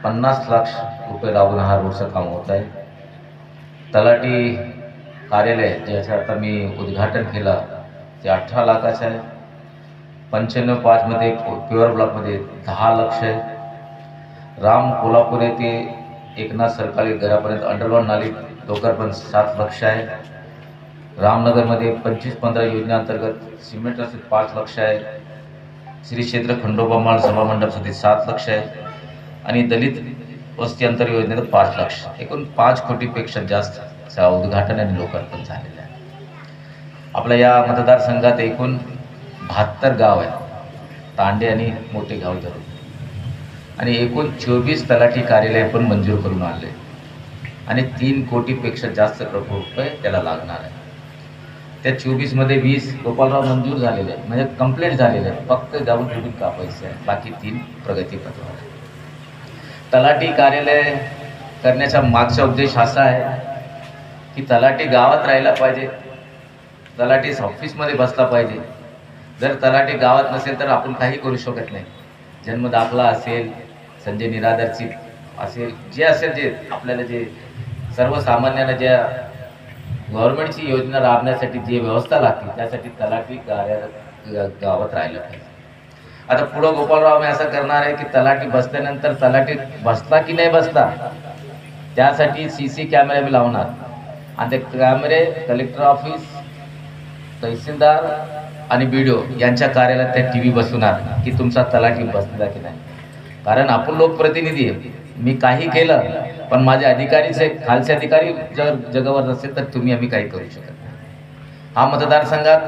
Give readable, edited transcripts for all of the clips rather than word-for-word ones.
50 लाख रुपये लागून हा रोडचं काम होत आहे. तलाठी कार्यालय ज्याचं आता मी उद्घाटन केलं ते 18 लाखाचं आहे. 95-5 प्युअर ब्लॉकमध्ये 10 लक्ष आहे. राम कोल्हापूर येथे एकनाथ सरकारी घरापर्यंत अंडरग्राउंड नाली लोकार्पण 7 लक्ष आहे. रामनगरमध्ये 25-15 योजनेअंतर्गत सिमेंट रस्ते 5 लक्ष आहे. श्री क्षेत्र खंडोबा माळ सभामंडपसाठी 7 लक्ष आहे आणि दलित वस्ती अंतर योजनेत 5 लक्ष, एकूण 5 कोटीपेक्षा जास्त उद्घाटन आणि लोकार्पण झालेलं आहे. आपल्या या मतदारसंघात एकूण 72 गाव आहेत, तांडे आणि मोठे गाव धरून, आणि एकूण 24 तलाठी कार्यालय पण मंजूर करून आणले आणि 3 कोटीपेक्षा जास्त रुपये त्याला लागणार आहे. त्या 24मध्ये 20 गोपालराव मंजूर झालेले आहे, म्हणजे कंप्लीट झालेले आहे, फक्त जाऊन रिबीन कापायचे आहे. बाकी 3 प्रगतीपथावर आहे. तलाठी कार्यालय करण्याचा मागचा उद्देश असा आहे की तलाठी गावात राहायला पाहिजे, तलाठी ऑफिसमध्ये बसला पाहिजे. जर तलाठी गावात नसेल तर आपण काही करू शकत नाही. जन्म दाखला असेल, संजय निराधारची असेल, जे असेल, जे आपल्याला जे सर्वसामान्यांना ज्या गव्हर्नमेंटची योजना राबण्यासाठी जी व्यवस्था लागते त्यासाठी तलाठी गावात राहिलं पाहिजे. आता पुढं गोपालराव मी असं करणार आहे की तलाठी बसल्यानंतर तलाठी बसला की नाही बसला त्यासाठी CC कॅमेरे मी लावणार आणि ते कॅमेरे कलेक्टर ऑफिस, तहसीलदार आणि BDO यांच्या कार्यालयात त्या TV बसवणार की तुमचा तलाठी बसला की नाही. कारण आपण लोकप्रतिनिधी आहे, मी काही केलं पण माझे अधिकारीच आहे, खालचे अधिकारी जर जगावर नसेल तर आम्ही काही करू शकत नाही. हा मतदारसंघात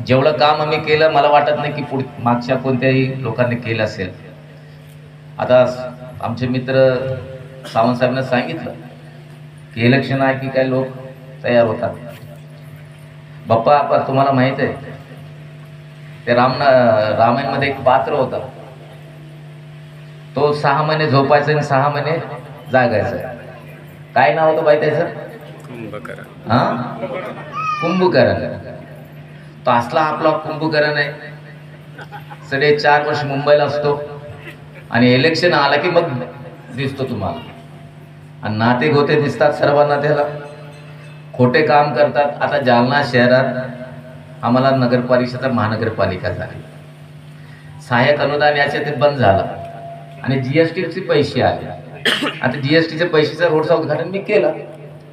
जेवढं काम आम्ही केलं मला वाटत नाही की मागच्या कोणत्याही लोकांनी केलं असेल. आता आमचे मित्र सावंत साहेबांना सांगितलं की इलेक्शन आहे की काही लोक तयार होतात. बाप्पा आपण तुम्हाला माहित आहे ते रामायणमध्ये एक पात्र होता, तो 6 महिने झोपायचा आणि 6 महिने जागायचं. काय नाव होतं बाई त्याचं? कुंभकर्ण. तो असला आपला कुंभकर्ण आहे. 4.5 वर्ष मुंबईला असतो आणि इलेक्शन आला की मग दिसतो तुम्हाला. आणि नाते गोते दिसतात सर्वांना, त्याला खोटे काम करतात. आता जालना शहरात आम्हाला नगरपालिकेचा महानगरपालिका झाली, सहाय्यक अनुदान याचे ते बंद झालं आणि GSTचे पैसे आले. आता GSTचे पैशाचं रोडचं उद्घाटन मी केलं.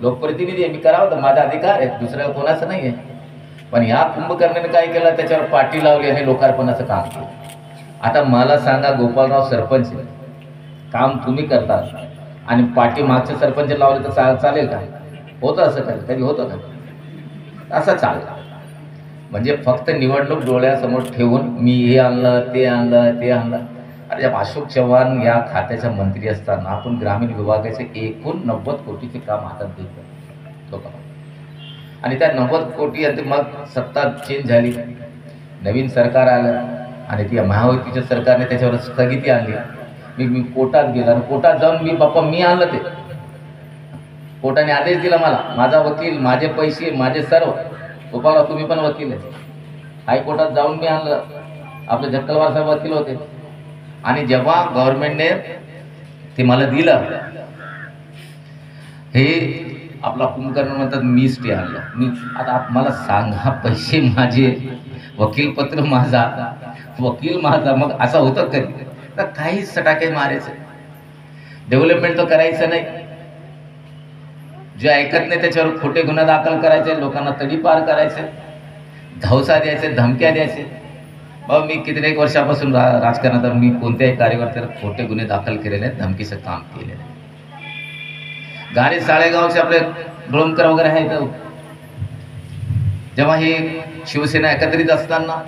लोकप्रतिनिधी आहे, मी करावं तर माझा अधिकार आहे, दुसऱ्या कोणाचं नाही आहे. पण या कुंभकर्णाने काय केलं, त्याच्यावर पाटी लावली आणि लोकार्पणाचं काम केलं. आता मला सांगा, गोपालराव सरपंच काम तुम्ही करता आणि पाटी मागच्या सरपंच लावले तर चालेल का? होतं असं? कधी होतं का? असं चालेल. म्हणजे फक्त निवडणूक डोळ्यासमोर ठेवून मी हे आणलं, ते आणलं, ते आणलं. अरे अशोक चव्हाण या खात्याचा मंत्री असताना आपण ग्रामीण विभागाचे एकूण 90 कोटीचे काम हातात घेतलं लोकांना. आणि त्या 90 कोटी मग सत्ता चेंज झाली, नवीन सरकार आलं आणि ती महायुतीच्या सरकारने त्याच्यावर स्थगिती आणली. मी कोर्टात गेला आणि कोर्टात जाऊन बाप्पा मी आणलं ते. कोर्टाने आदेश दिला मला, माझा वकील, माझे पैसे, माझे सर्व. गोपालराव तुम्ही पण वकील आहे. हायकोर्टात जाऊन मी आणलं. आपले जक्कलवार साहेब वकील होते. आणि जेव्हा गव्हर्नमेंटने ते मला दिलं, हे आपला कुंभकर्ण म्हणतात मी स्टे आणलं. मी आता मला सांगा, पैसे माझे, वकीलपत्र माझा, वकील माझा, मग असं होतं कधी? तर काहीच सटाके मारायचं, डेव्हलपमेंट तर करायचं नाही. जे ऐकत नाही त्याच्यावर खोटे गुन्हे दाखल करायचे, लोकांना तडीपार करायचे, धावसा द्यायचे, धमक्या द्यायचे. बाबा मी कित्येक वर्षापासून राजकारणात, मी कोणत्याही कार्यकर्त्याला खोटे गुन्हे दाखल केलेले आहेत, धमकीचं काम केलेलं आहे. गाडी साळेगावचे आपले डोळमकर वगैरे आहेत, जेव्हा हे शिवसेना एकत्रित असताना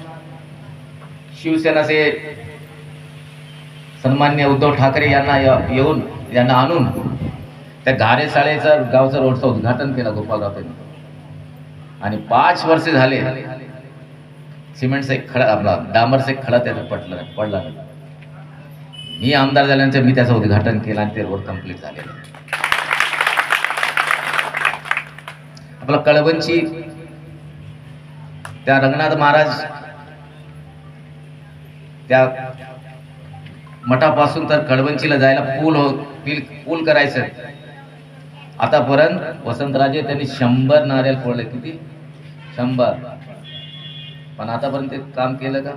शिवसेनाचे सन्मान्य उद्धव ठाकरे यांना येऊन यांना आणून त्या घारे साळेचा गावचं रोडचं उद्घाटन केलं गोपालराव त्यांनी. आणि 5 वर्ष झाले सिमेंटचा एक खडा, आपला डांबरचा एक खडा त्याचा पडला नाही. मी आमदार झाल्यानंतर मी त्याचं उद्घाटन केलं आणि ते रोड कंप्लीट झालेलं. आपला कळवणची त्या रंगनाथ महाराज त्या मठापासून तर कळवंचीला जायला पूल करायचं. आतापर्यंत वसंतराजे त्यांनी 100 नारळ फोडले. किती? 100. पण आतापर्यंत ते काम केलं का?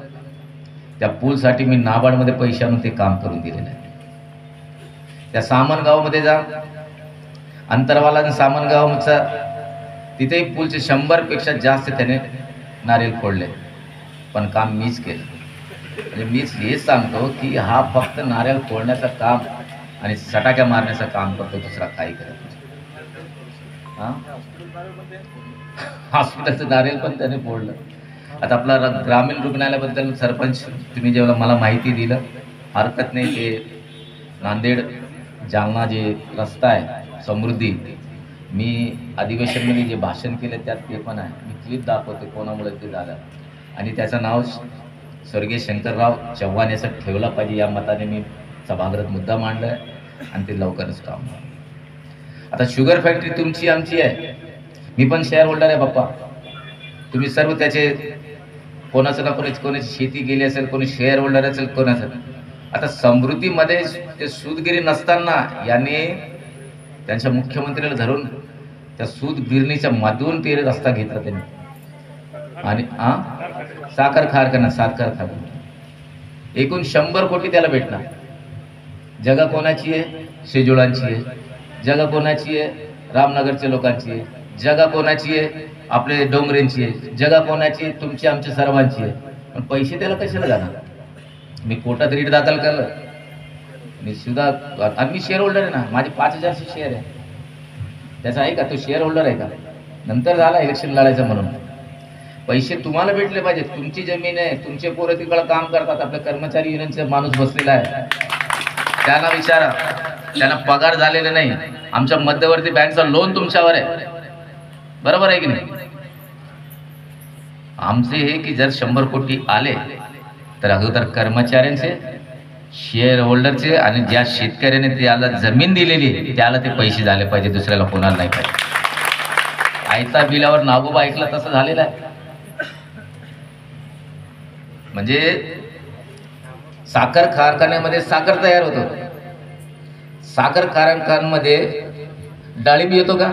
त्या पूलसाठी मी नाबार्डमध्ये पैसे आणून ते काम करून दिलेलं आहे. त्या सामनगावमध्ये जा, अंतरवाला आणि सामनगावचा, तिथेही पूलचे 100 पेक्षा जास्त त्याने नारळ फोडले. पण काम मीच केलं. म्हणजे मीच हेच सांगतो की हा फक्त नारळ फोडण्याचं काम आणि सटाक्या मारण्याचं काम करतो, दुसरा काही करत नाही. हॉस्पिटलचं नारळ पण त्याने फोडलं. आता आपला ग्रामीण रुग्णालयाबद्दल सरपंच तुम्ही जेव्हा मला माहिती दिलं, हरकत नाही. ते नांदेड जालना जे रस्ता आहे समृद्धी, मी अधिवेशनमध्ये जे भाषण केले त्यात ते पण आहे. मी क्लिप दाखवते कोणामुळे ते झालं. आणि त्याचं नाव स्वर्गीय शंकरराव चव्हाण याचं ठेवलं पाहिजे या मताने मी सभागृहात मुद्दा मांडला आहे आणि ते लवकरच काम. आता शुगर फॅक्टरी तुमची आमची आहे. मी पण शेअर होल्डर आहे बाप्पा. तुम्ही सर्व त्याचे कोणाचं ना कोणाची शेती केली असेल, कोणी शेअर होल्डर असेल कोणाचं. आता समृद्धीमध्ये ते सूदगिरी नसताना याने त्यांच्या मुख्यमंत्र्याला धरून त्या सूदगिरणीच्या मधून ते रस्ता घेतला त्यांनी. आणि साखर कारखाना एकूण 100 कोटी त्याला भेटणार. जगा कोणाची आहे? शेजुळांची आहे. जगा कोणाची आहे? रामनगरच्या लोकांची आहे. जगा कोणाची आहे? आपले डोंगरेंची आहे. जगा कोणाची आहे? तुमची आमच्या सर्वांची आहे. पण पैसे त्याला कशाला जाणार? मी कोर्टात रीट दाखल केलं. मी सुद्धा, आणि मी शेअर होल्डर आहे ना, माझे 5000 शेअर आहे. त्याचा आहे का? तो शेअर होल्डर आहे का? नंतर झाला इलेक्शन लढायचं म्हणून. पैसे तुम्हाला भेटले पाहिजे. तुमची जमीन आहे, तुमचे पोरं तिकडं काम करतात. आपल्या कर्मचारी युनियनचा माणूस बसलेला आहे, त्यांना विचारा. त्यांना पगार झालेले नाही. आमच्या मध्यवर्ती बँकचं लोन तुमच्यावर आहे, बरोबर आहे की नाही? आमचे हे की जर 100 कोटी आले तर अगोदर कर्मचाऱ्यांचे, शेअर होल्डरचे आणि ज्या शेतकऱ्याने त्याला जमीन दिलेली त्याला ते पैसे झाले पाहिजे, दुसऱ्याला कोणाला नाही पाहिजे. आयता बिलावर नागोबा ऐकला तसं झालेलं आहे. म्हणजे साखर कारखान्यामध्ये साखर तयार होतो. साखर कारखान्यामध्ये डाळिंब येतो का?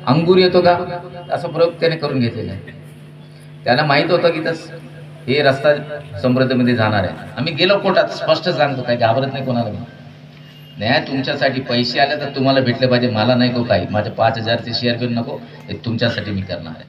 अंगूर येतो का? असा प्रयोग त्याने करून घेतलेला आहे. त्यांना माहित होतं की हे रस्ता समृद्धीमध्ये जाणार आहे. आम्ही गेलो कोर्टात, स्पष्ट सांगतो, काही घाबरत नाही कोणाला. नाही, तुमच्यासाठी पैसे आले तर तुम्हाला भेटले पाहिजे, मला नाही को काही. माझे 5000 शेअर घेऊन नको, हे तुमच्यासाठी मी करणार आहे.